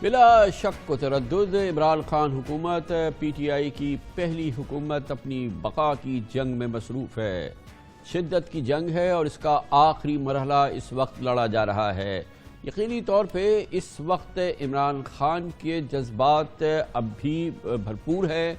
بلا شک و تردد عمران خان حکومت پی ٹی آئی کی پہلی حکومت اپنی بقا کی جنگ میں مصروف ہے۔ شدت کی جنگ ہے اور اس کا آخری مرحلہ اس وقت لڑا جا رہا ہے۔ یقینی طور پہ اس وقت عمران خان کے جذبات اب بھی بھرپور ہے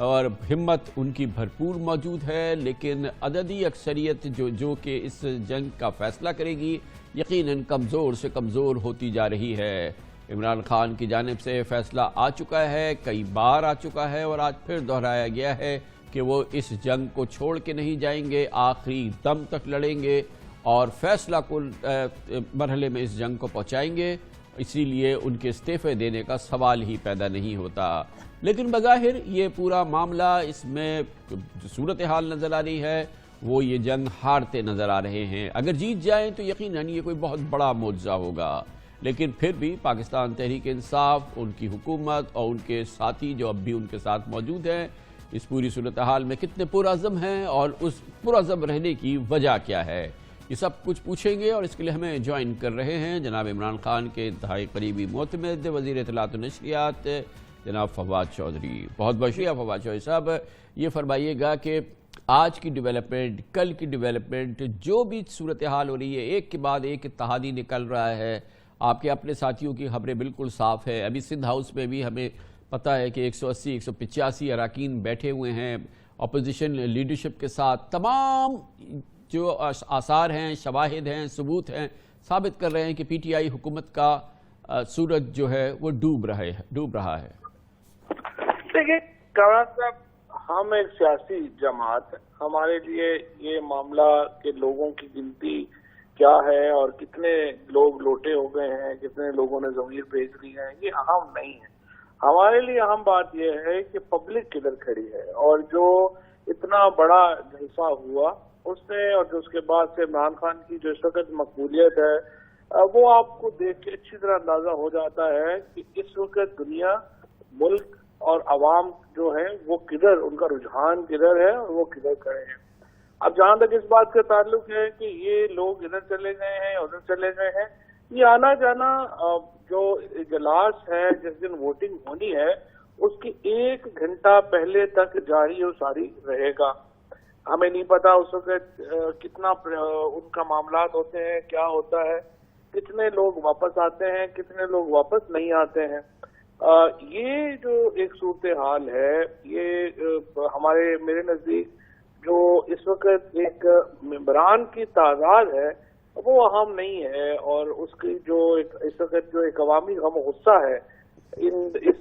اور ہمت ان کی بھرپور موجود ہے، لیکن عددی اکثریت جو کہ اس جنگ کا فیصلہ کرے گی یقیناً کمزور سے کمزور ہوتی جا رہی ہے۔ عمران خان کی جانب سے فیصلہ آ چکا ہے، کئی بار آ چکا ہے اور آج پھر دہرایا گیا ہے کہ وہ اس جنگ کو چھوڑ کے نہیں جائیں گے، آخری دم تک لڑیں گے اور فیصلہ کن مرحلے میں اس جنگ کو پہنچائیں گے۔ اسی لیے ان کے استعفے دینے کا سوال ہی پیدا نہیں ہوتا، لیکن بظاہر یہ پورا معاملہ، اس میں جو صورتحال نظر آ رہی ہے وہ یہ جنگ ہارتے نظر آ رہے ہیں۔ اگر جیت جائیں تو یقیناً یہ کوئی بہت بڑا معجزہ ہوگا، لیکن پھر بھی پاکستان تحریک انصاف، ان کی حکومت اور ان کے ساتھی جو اب بھی ان کے ساتھ موجود ہیں، اس پوری صورتحال میں کتنے پرعزم ہیں اور اس پرعزم رہنے کی وجہ کیا ہے، یہ سب کچھ پوچھیں گے۔ اور اس کے لیے ہمیں جوائن کر رہے ہیں جناب عمران خان کے انتہائی قریبی معتمد وزیر اطلاعات و نشریات جناب فواد چودھری۔ بہت بہت شکریہ فواد چودھری صاحب۔ یہ فرمائیے گا کہ آج کی ڈیولپمنٹ، کل کی ڈیولپمنٹ، جو بھی صورتحال ہو رہی ہے، ایک کے بعد ایک اتحادی نکل رہا ہے، آپ کے اپنے ساتھیوں کی خبریں بالکل صاف ہے۔ ابھی سندھ ہاؤس میں بھی ہمیں پتہ ہے کہ 180 185 اراکین بیٹھے ہوئے ہیں اپوزیشن لیڈرشپ کے ساتھ۔ تمام جو آثار ہیں، شواہد ہیں، ثبوت ہیں، ثابت کر رہے ہیں کہ پی ٹی آئی حکومت کا سورج جو ہے وہ ڈوب رہا ہے۔ دیکھیں کامران صاحب، ہم ایک سیاسی جماعت، ہمارے لیے یہ معاملہ کہ لوگوں کی گنتی کیا ہے اور کتنے لوگ لوٹے ہو گئے ہیں، کتنے لوگوں نے ضمیر بیچ دی ہے، یہ اہم نہیں ہے۔ ہمارے لیے اہم بات یہ ہے کہ پبلک کدھر کھڑی ہے، اور جو اتنا بڑا جلسہ ہوا اس میں اور جو اس کے بعد سے عمران خان کی جو اس وقت مقبولیت ہے، وہ آپ کو دیکھ کے اچھی طرح اندازہ ہو جاتا ہے کہ اس وقت دنیا، ملک اور عوام جو ہے وہ کدھر، ان کا رجحان کدھر ہے اور وہ کدھر کھڑے ہیں۔ اب جہاں تک اس بات کا تعلق ہے کہ یہ لوگ ادھر چلے گئے ہیں ادھر چلے گئے ہیں، یہ آنا جانا جو اجلاس ہے جس دن ووٹنگ ہونی ہے اس کی 1 گھنٹہ پہلے تک جاری و ساری رہے گا۔ ہمیں نہیں پتا اس وقت کتنا ان کا معاملات ہوتے ہیں، کیا ہوتا ہے، کتنے لوگ واپس آتے ہیں، کتنے لوگ واپس نہیں آتے ہیں۔ یہ جو ایک صورتحال ہے، یہ میرے نزدیک جو اس وقت ایک ممبران کی تعداد ہے وہ اہم نہیں ہے، اور اس کی جو اس وقت جو ایک عوامی غم و غصہ ہے اس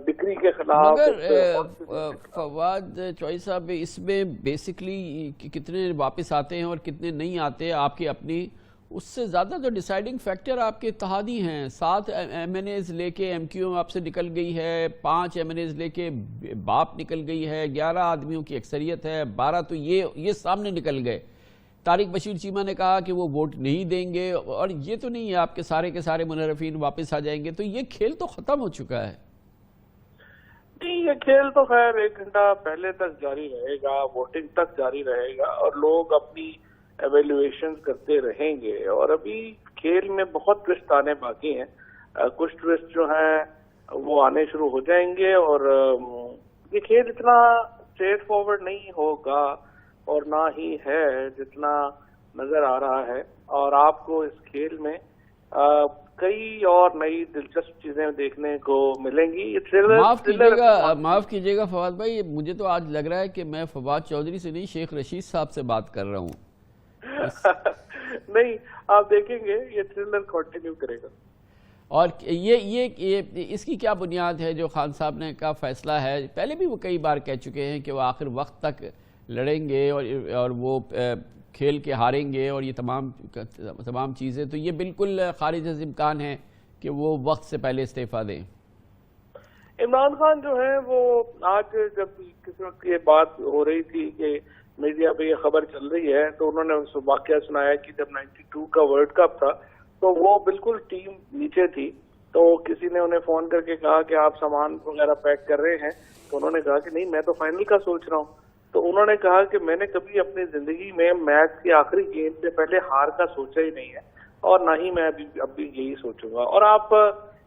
بکری کے خلاف۔ مگر فواد چودھری صاحب، اس میں بیسکلی کتنے واپس آتے ہیں اور کتنے نہیں آتے، آپ کی اپنی اس سے زیادہ جو ڈیسائیڈنگ فیکٹر آپ کے اتحادی ہیں۔ 7 ایم این ایز لے کے ایم کیو ایم آپ سے نکل گئی ہے، 5 ایم این ایز لے کے باپ نکل گئی ہے، 11 آدمیوں کی اکثریت ہے، 12 تو یہ سامنے نکل گئے۔ طارق بشیر چیمہ نے کہا کہ وہ ووٹ نہیں دیں گے، اور یہ تو نہیں ہے آپ کے سارے منحرفین واپس آ جائیں گے، تو یہ کھیل تو ختم ہو چکا ہے۔ نہیں، یہ کھیل تو خیر 1 گھنٹہ پہلے تک جاری رہے گا، ووٹنگ تک جاری رہے گا، اور لوگ اپنی ایویلویشن کرتے رہیں گے، اور ابھی کھیل میں بہت ٹوسٹ آنے باقی ہیں۔ کچھ ٹوسٹ جو ہیں وہ آنے شروع ہو جائیں گے، اور یہ کھیل اتنا اسٹریٹ فارورڈ نہیں ہوگا اور نہ ہی ہے جتنا نظر آ رہا ہے، اور آپ کو اس کھیل میں کئی اور نئی دلچسپ چیزیں دیکھنے کو ملیں گی۔ معاف کیجیے گا فواد بھائی، مجھے تو آج لگ رہا ہے کہ میں فواد چودھری سے نہیں شیخ رشید صاحب سے بات کر رہا ہوں۔ نہیں، آپ دیکھیں گے یہ تھرلر کنٹینیو کرے گا۔ اور یہ اس کی کیا بنیاد ہے جو خان صاحب نے کا فیصلہ ہے؟ پہلے بھی وہ کئی بار کہہ چکے ہیں کہ وہ آخر وقت تک لڑیں گے اور وہ کھیل کے ہاریں گے، اور یہ تمام چیزیں، تو یہ بالکل خارج از امکان ہے کہ وہ وقت سے پہلے استعفیٰ دیں۔ عمران خان جو ہے وہ آج جب کسی وقت یہ بات ہو رہی تھی کہ میڈیا پہ یہ خبر چل رہی ہے، تو انہوں نے اس واقعہ سنایا کہ جب 92 کا ورلڈ کپ تھا تو وہ بالکل ٹیم نیچے تھی، تو کسی نے انہیں فون کر کے کہا کہ آپ سامان وغیرہ پیک کر رہے ہیں، تو انہوں نے کہا کہ نہیں، میں تو فائنل کا سوچ رہا ہوں۔ تو انہوں نے کہا کہ میں نے کبھی اپنی زندگی میں میچ کے آخری گیند سے پہلے ہار کا سوچا ہی نہیں ہے، اور نہ ہی میں ابھی یہی سوچوں گا۔ اور آپ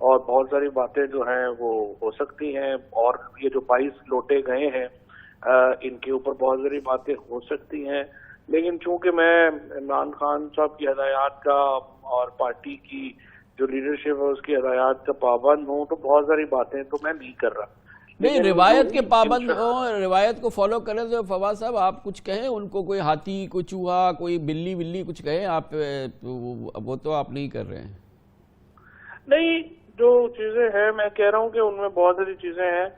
اور بہت ساری باتیں جو ہیں وہ ہو سکتی ہیں، اور یہ جو 22 لوٹے گئے ہیں ان کے اوپر بہت ساری باتیں ہو سکتی ہیں، لیکن چونکہ میں عمران خان صاحب کی ہدایات کا اور پارٹی کی جو لیڈرشپ ہے اس کی ہدایات کا پابند ہوں، تو بہت ساری باتیں تو میں نہیں کر رہا۔ نہیں، روایت کے پابند ہوں، روایت کو فالو کریں تو فواد صاحب آپ کچھ کہیں ان کو، کوئی ہاتھی، کوئی چوہا، کوئی بلی کچھ کہیں آپ، وہ تو آپ نہیں کر رہے ہیں۔ نہیں، جو چیزیں ہیں میں کہہ رہا ہوں کہ ان میں بہت ساری چیزیں ہیں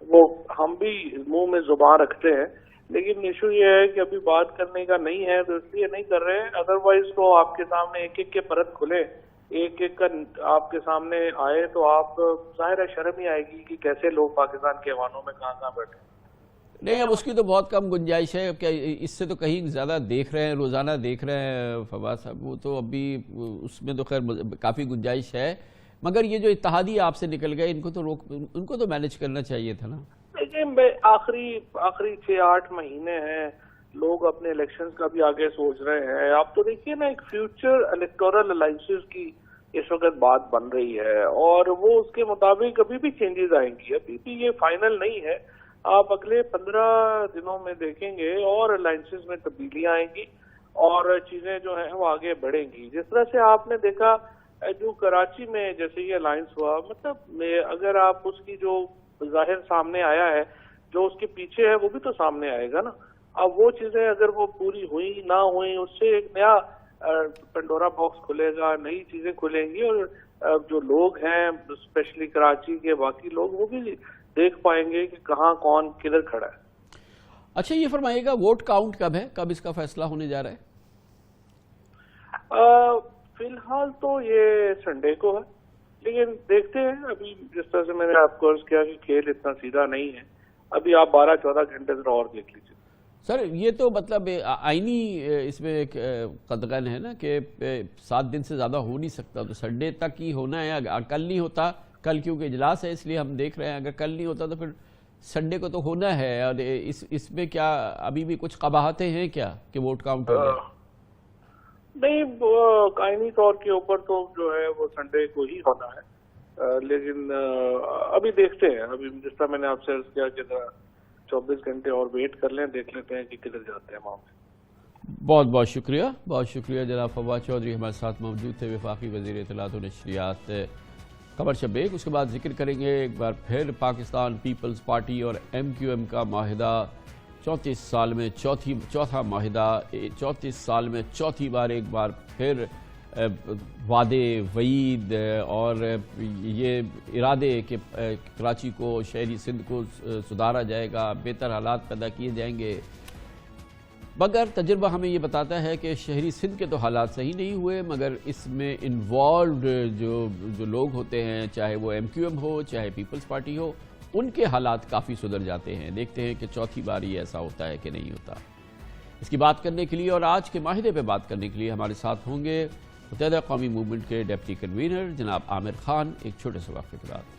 وہ ہم بھی منہ میں زبان رکھتے ہیں، لیکن ایشو یہ ہے کہ ابھی بات کرنے کا نہیں ہے تو اس لیے نہیں کر رہے ہیں، ادروائز تو آپ کے سامنے ایک ایک کے پرت کھلے، ایک ایک کا آپ کے سامنے آئے تو آپ ظاہر ہے شرم ہی آئے گی کہ کیسے لوگ پاکستان کے ایوانوں میں کہاں بیٹھے۔ نہیں، اب اس کی تو بہت کم گنجائش ہے، کہ اس سے تو کہیں زیادہ دیکھ رہے ہیں، روزانہ دیکھ رہے ہیں فواد صاحب، وہ تو ابھی اس میں تو خیر کافی گنجائش ہے، مگر یہ جو اتحادی آپ سے نکل گئے ان کو تو مینج کرنا چاہیے تھا نا۔ لیکن آخری 6-8 مہینے ہیں، لوگ اپنے الیکشنز کا بھی آگے سوچ رہے ہیں۔ آپ تو دیکھیے نا، ایک فیوچر الیکٹورل الائنسز کی اس وقت بات بن رہی ہے، اور وہ اس کے مطابق ابھی بھی چینجز آئیں گی، ابھی بھی یہ فائنل نہیں ہے۔ آپ اگلے 15 دنوں میں دیکھیں گے اور الائنسز میں تبدیلیاں آئیں گی اور چیزیں جو ہیں وہ آگے بڑھیں گی۔ جس طرح سے آپ نے دیکھا جو کراچی میں جیسے یہ الائنس ہوا، مطلب اگر آپ اس کی جو ظاہر سامنے آیا ہے، جو اس کے پیچھے ہے وہ بھی تو سامنے آئے گا نا۔ اب وہ چیزیں اگر وہ پوری ہوئی نہ ہوئی، اس سے ایک نیا پنڈورا باکس کھلے گا، نئی چیزیں کھلیں گی، اور جو لوگ ہیں اسپیشلی کراچی کے باقی لوگ وہ بھی دیکھ پائیں گے کہ کہاں کون کدھر کھڑا ہے۔ اچھا، یہ فرمائیے گا ووٹ کاؤنٹ کب ہے، کب اس کا فیصلہ ہونے جا رہا ہے؟ فی الحال تو یہ سنڈے کو ہے، لیکن دیکھتے ہیں۔ ابھی جس طرح سے میں نے آپ کو عرض کیا کہ کھیل اتنا سیدھا نہیں ہے، ابھی آپ 12-14 گھنٹے ذرا اور دیکھ لیجیے۔ سر، یہ تو مطلب آئینی اس میں ایک قدغن ہے نا کہ 7 دن سے زیادہ ہو نہیں سکتا، تو سنڈے تک ہی ہونا ہے۔ کل نہیں ہوتا، کل کیونکہ اجلاس ہے اس لیے ہم دیکھ رہے ہیں، اگر کل نہیں ہوتا تو پھر سنڈے کو تو ہونا ہے۔ اور اس میں کیا ابھی بھی کچھ قباحتیں ہیں کیا کہ ووٹ کاؤنٹ ہو جائے؟ نہیں، آئینی طور کے اوپر تو جو ہے وہ سنڈے کو ہی ہونا ہے، لیکن ابھی دیکھتے ہیں۔ ابھی جس طرح میں نے آپ سے عرض کیا کہ 24 گھنٹے اور ویٹ کر لیں، دیکھ لیتے ہیں کہ کدھر جاتے ہیں معاملے۔ بہت بہت شکریہ، بہت شکریہ جناب فواد چودھری ہمارے ساتھ موجود تھے، وفاقی وزیر اطلاعات و نشریات قمر شبیک۔ اس کے بعد ذکر کریں گے ایک بار پھر پاکستان پیپلز پارٹی اور MQM کا معاہدہ، 34 سال میں چوتھا معاہدہ، 34 سال میں چوتھی بار ایک بار پھر وعدے، وعید اور یہ ارادے کہ کراچی کو، شہری سندھ کو سدھارا جائے گا، بہتر حالات پیدا کیے جائیں گے، مگر تجربہ ہمیں یہ بتاتا ہے کہ شہری سندھ کے تو حالات صحیح نہیں ہوئے، مگر اس میں انوالوڈ جو لوگ ہوتے ہیں، چاہے وہ MQM ہو چاہے پیپلز پارٹی ہو، ان کے حالات کافی سدھر جاتے ہیں۔ دیکھتے ہیں کہ چوتھی بار یہ ایسا ہوتا ہے کہ نہیں ہوتا۔ اس کی بات کرنے کے لیے اور آج کے معاہدے پہ بات کرنے کے لیے ہمارے ساتھ ہوں گے متحدہ قومی موومنٹ کے ڈپٹی کنوینر جناب عامر خان، ایک چھوٹے سے وقفے کے بعد۔